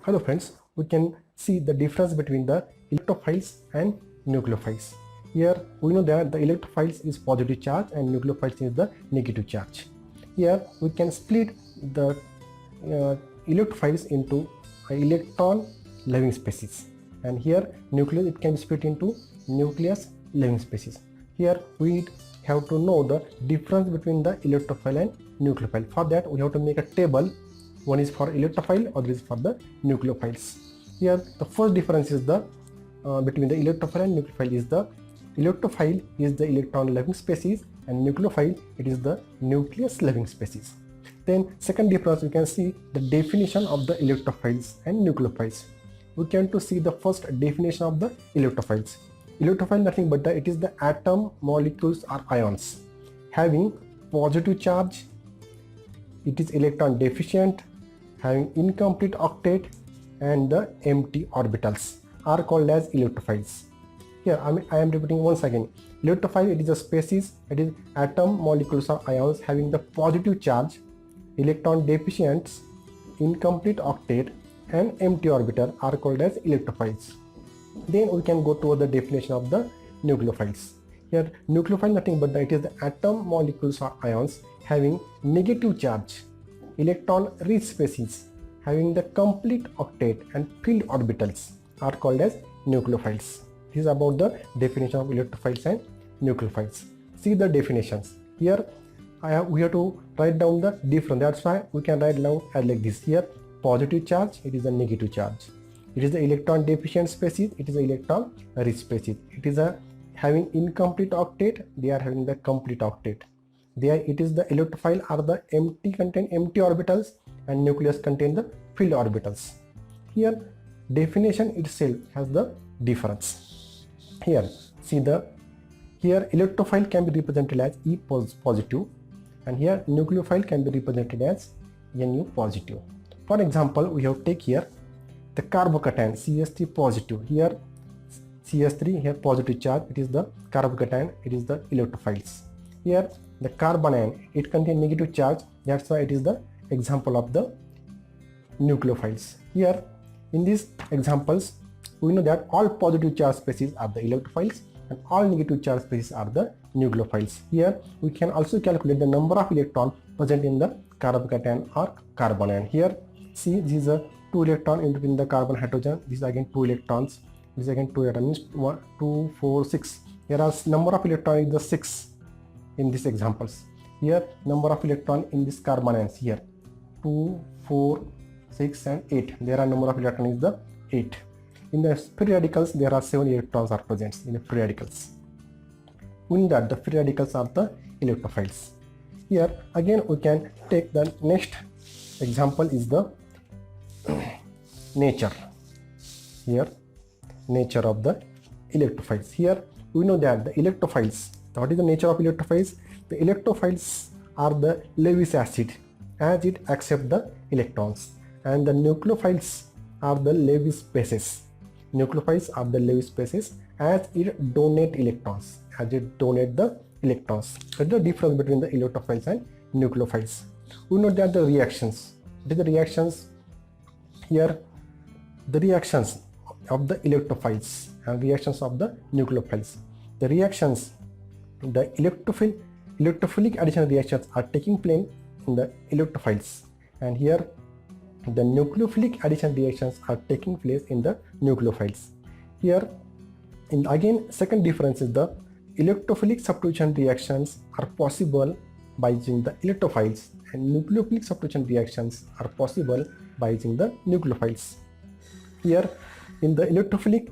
Hello friends, we can see the difference between the electrophiles and nucleophiles. Here we know that the electrophiles is positive charge and nucleophiles is the negative charge. Here we can split the electrophiles into electron living species, and here nucleus, it can be split into nucleus living species. Here we have to know the difference between the electrophile and nucleophile. For that we have to make a table. One is for electrophile, other is for the nucleophiles. Here the first difference is the between the electrophile and nucleophile is the electrophile is the electron living species and nucleophile, it is the nucleus living species. Then second difference, we can see the definition of the electrophiles and nucleophiles. We can to see the first definition of the electrophiles. Electrophile nothing but it is the atom, molecules or ions having positive charge. It is electron deficient, having incomplete octet, and the empty orbitals are called as electrophiles. Here I am repeating once again. Electrophile, it is a species, it is atom, molecules or ions having the positive charge, electron deficient, incomplete octet and empty orbital are called as electrophiles. Then we can go to the definition of the nucleophiles. Here nucleophile nothing but it is the atom, molecules or ions having negative charge, electron rich species having the complete octet and filled orbitals are called as nucleophiles. This is about the definition of electrophiles and nucleophiles. See the definitions. Here we have to write down the difference. That's why we can write down as like this. Here positive charge, it is a negative charge. It is the electron deficient species, it is the electron rich species. It is a having incomplete octet, they are having the complete octet. There it is the electrophile are the contain empty orbitals and nucleus contain the filled orbitals. Here definition itself has the difference. Here see here electrophile can be represented as E positive and here nucleophile can be represented as Nu positive. For example, we have take here the carbocation CH3 positive, here CH3, here positive charge, it is the carbocation, it is the electrophiles. Here the carbanion, it contains negative charge, that's why it is the example of the nucleophiles. Here in these examples we know that all positive charge species are the electrophiles and all negative charge species are the nucleophiles. Here we can also calculate the number of electrons present in the carbocation or carbanion. Here see these are 2 electrons in between the carbon hydrogen, this is again 2 electrons, this is again 2 electrons, means 1, 2, 4, 6. Whereas number of electrons is the 6 in these examples. Here number of electrons in this carbanions, here 2, 4, 6 and 8. There are number of electrons is the 8. In the free radicals there are 7 electrons are present in the free radicals. We know that the free radicals are the electrophiles. Here again we can take the next example is the nature. Here nature of the electrophiles. Here we know that the electrophiles, what is the nature of electrophiles? The electrophiles are the Lewis acid as it accepts the electrons, and the nucleophiles are the Lewis bases. Nucleophiles are the Lewis bases as it donate electrons, as it donate the electrons. That's the difference between the electrophiles and nucleophiles. We know that the reactions, what is the reactions? Here the reactions of the electrophiles and reactions of the nucleophiles. The reactions, the electrophilic addition reactions are taking place in the electrophiles, and here the nucleophilic addition reactions are taking place in the nucleophiles. Here in again second difference is the electrophilic substitution reactions are possible by using the electrophiles and nucleophilic substitution reactions are possible by using the nucleophiles. Here in the electrophilic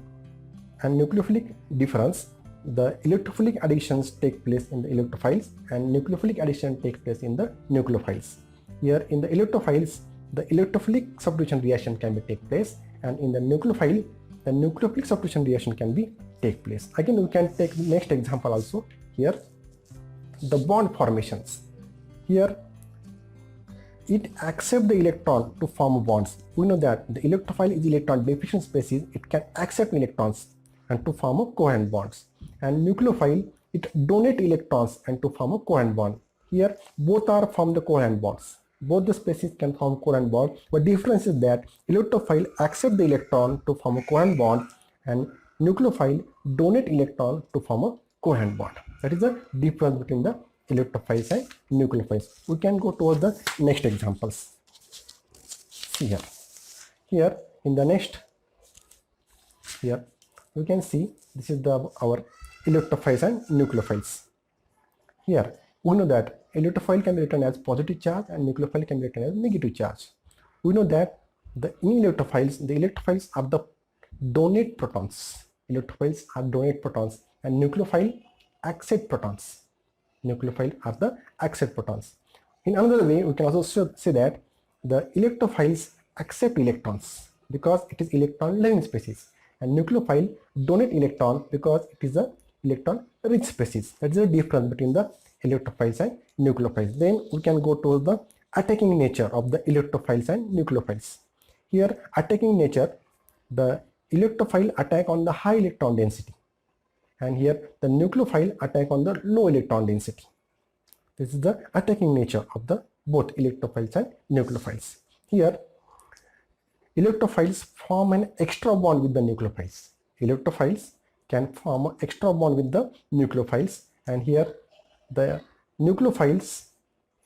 and nucleophilic difference, the electrophilic additions take place in the electrophiles and nucleophilic addition takes place in the nucleophiles. Here in the electrophiles, the electrophilic substitution reaction can be take place, and in the nucleophile, the nucleophilic substitution reaction can be take place. Again we can take the next example also. Here the bond formations. Here it accepts the electron to form bonds. We know that the electrophile is electron deficient species, it can accept electrons and to form a covalent bonds. and nucleophile, it donate electrons and to form a covalent bond. Here both are from the covalent bonds. Both the species can form covalent bond, but difference is that electrophile accept the electron to form a covalent bond and nucleophile donate electron to form a covalent bond. That is the difference between the electrophiles and nucleophiles. We can go towards the next examples. See here. Here in the next, here you can see this is our electrophiles and nucleophiles. Here we know that electrophile can be written as positive charge and nucleophile can be written as negative charge. We know that the electrophiles are the donate protons. Electrophiles are donate protons and nucleophile accept protons. Nucleophile are the accept protons. In another way, we can also say that the electrophiles accept electrons because it is electron loving species, and nucleophile donate electron because it is a electron rich species. That is the difference between the electrophiles and nucleophiles. Then we can go to the attacking nature of the electrophiles and nucleophiles. Here attacking nature, the electrophile attack on the high electron density, and here the nucleophile attack on the low electron density. This is the attacking nature of the both electrophiles and nucleophiles. Here electrophiles form an extra bond with the nucleophiles. Electrophiles can form an extra bond with the nucleophiles, and here the nucleophiles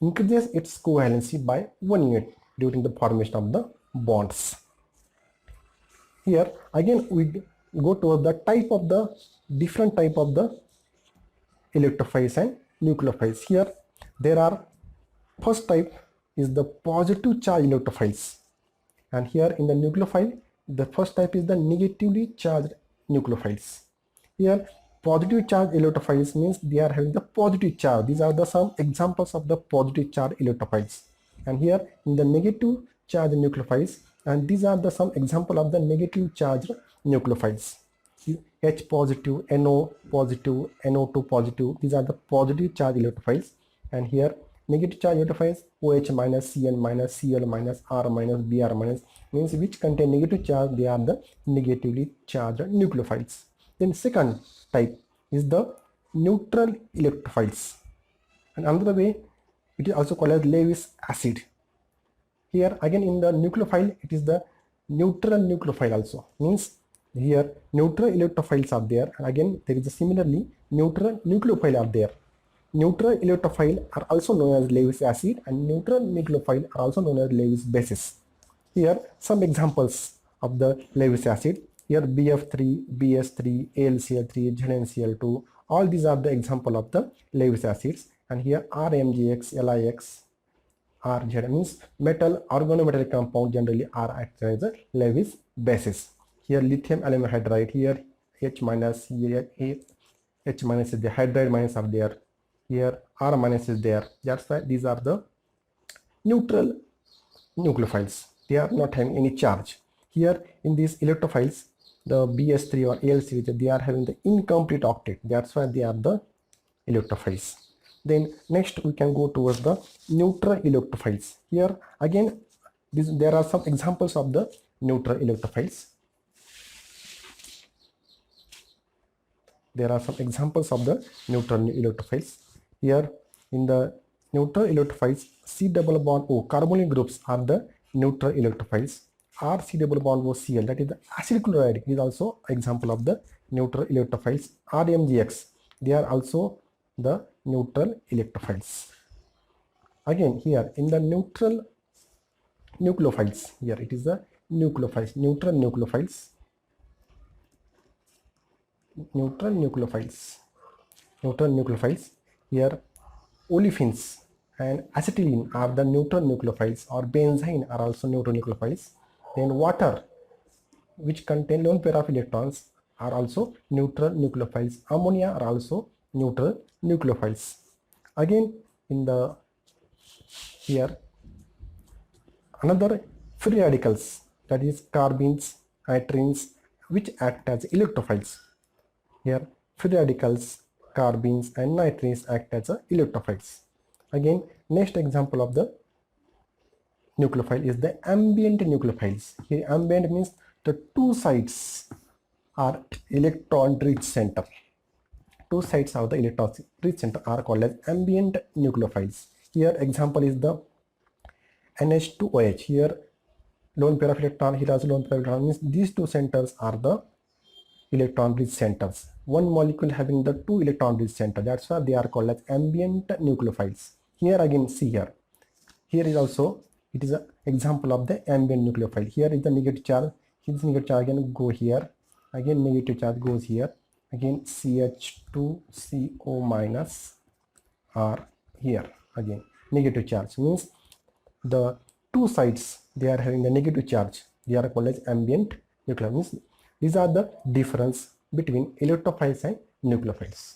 increases its covalency by 1 unit during the formation of the bonds. Here again we go to the type of the different type of the electrophiles and nucleophiles. Here there are, first type is the positive charge electrophiles, and here in the nucleophile the first type is the negatively charged nucleophiles. Here positive charge electrophiles means they are having the positive charge. These are the some examples of the positive charge electrophiles, and here in the negative charge nucleophiles, and these are the some example of the negative charged nucleophiles. H positive, NO positive, NO2 positive, these are the positive charge electrophiles, and here negative charge electrophiles OH minus, Cn minus, Cl minus, R minus, Br minus, means which contain negative charge, they are the negatively charged nucleophiles. Then second type is the neutral electrophiles, and another way it is also called as Lewis acid. Here again in the nucleophile it is the neutral nucleophile also, means here neutral electrophiles are there, and again there is a similarly neutral nucleophile are there. Neutral electrophile are also known as Lewis acid, and neutral nucleophile are also known as Lewis bases. Here some examples of the Lewis acid. Here BF3, BS3, AlCl3, ZnCl2, all these are the example of the Lewis acids, and here RMGX, LIX, RZ means metal organometallic compound generally are acted as a Lewis bases. Here lithium aluminum hydride, here H minus, here H minus is the hydride minus are there, here R minus is there. That's why these are the neutral nucleophiles. They are not having any charge. Here in these electrophiles, the BS3 or AlCl, they are having the incomplete octet. That's why they are the electrophiles. Then next we can go towards the neutral electrophiles. Here again there are some examples of the neutral electrophiles. There are some examples of the neutral electrophiles. Here in the neutral electrophiles, C double bond O carbonyl groups are the neutral electrophiles. R C double bond O Cl, that is the acyl chloride, is also example of the neutral electrophiles. RMGX, they are also the neutral electrophiles. Again here in the neutral nucleophiles, here it is the nucleophiles, neutral nucleophiles. Neutral nucleophiles. Here olefins and acetylene are the neutral nucleophiles, or benzene are also neutral nucleophiles. Then water, which contain lone pair of electrons, are also neutral nucleophiles. Ammonia are also neutral nucleophiles. Again in the here another free radicals, that is carbene, nitrines, which act as electrophiles. Here free radicals, carbenes and nitrines act as electrophiles. Again next example of the nucleophile is the ambient nucleophiles. Here ambient means the two sides are electron rich center. two sides of the electron-rich center are called as ambient nucleophiles. Here example is the NH2OH. Here lone pair of electron, here also lone pair of electron, means these two centers are the electron-rich centers. One molecule having the two electron-rich center, that's why they are called as ambient nucleophiles. Here again, see here. Here is also, it is an example of the ambient nucleophile. Here is the negative charge. His negative charge again go here. Again negative charge goes here. Again CH2CO minus are here. Again negative charge means the two sides they are having the negative charge. They are called as ambient nucleophiles. These are the difference between electrophiles and nucleophiles.